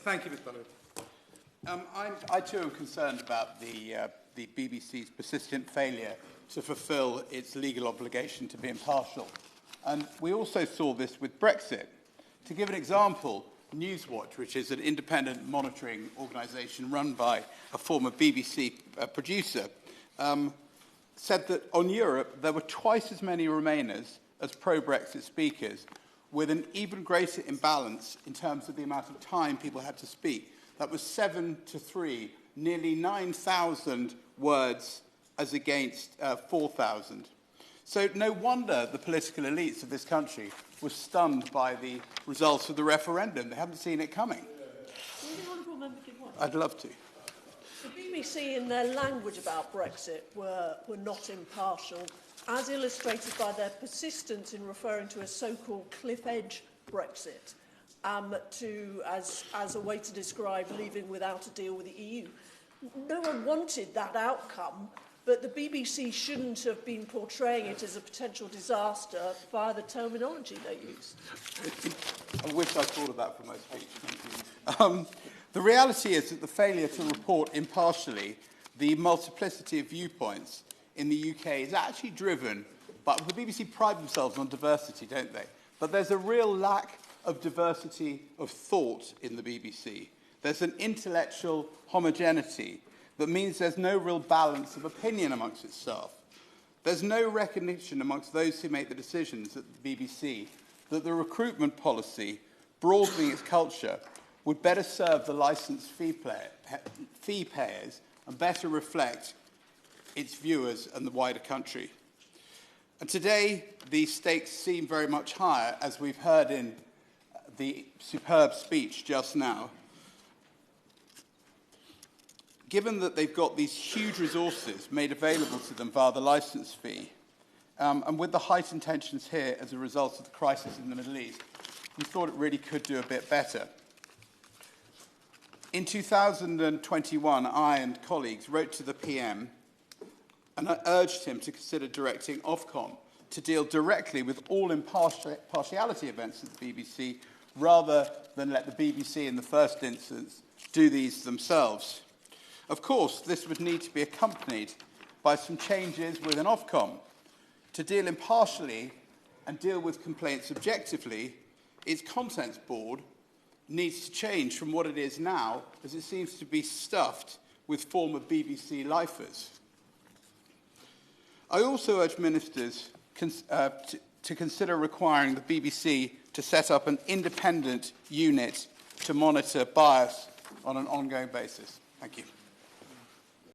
Thank you, Ms. Bardell. I too am concerned about the BBC's persistent failure to fulfil its legal obligation to be impartial. And we also saw this with Brexit. To give an example, Newswatch, which is an independent monitoring organisation run by a former BBC producer, said that on Europe there were twice as many Remainers as pro-Brexit speakers, with an even greater imbalance in terms of the amount of time people had to speak. That was 7-3, nearly 9,000 words as against 4,000. So no wonder the political elites of this country were stunned by the results of the referendum. They hadn't seen it coming. I'd love to. The BBC, in their language about Brexit, were not impartial, as illustrated by their persistence in referring to a so-called cliff edge Brexit as a way to describe leaving without a deal with the EU. No one wanted that outcome, but the BBC shouldn't have been portraying it as a potential disaster via the terminology they used. I wish I'd thought of that for my speech. The reality is that the failure to report impartially the multiplicity of viewpoints in the UK is actually driven by, the BBC pride themselves on diversity, don't they? But there's a real lack of diversity of thought in the BBC. There's an intellectual homogeneity that means there's no real balance of opinion amongst its staff. There's no recognition amongst those who make the decisions at the BBC that the recruitment policy, broadening its culture, would better serve the licensed fee payers and better reflect its viewers and the wider country. And today, the stakes seem very much higher, as we've heard in the superb speech just now. Given that they've got these huge resources made available to them via the licence fee, and with the heightened tensions here as a result of the crisis in the Middle East, we thought it really could do a bit better. In 2021, I and colleagues wrote to the PM and I urged him to consider directing Ofcom to deal directly with all impartiality events at the BBC, rather than let the BBC in the first instance do these themselves. Of course, this would need to be accompanied by some changes within Ofcom. To deal impartially and deal with complaints objectively, its contents board needs to change from what it is now, as it seems to be stuffed with former BBC lifers. I also urge ministers to consider requiring the BBC to set up an independent unit to monitor bias on an ongoing basis. Thank you.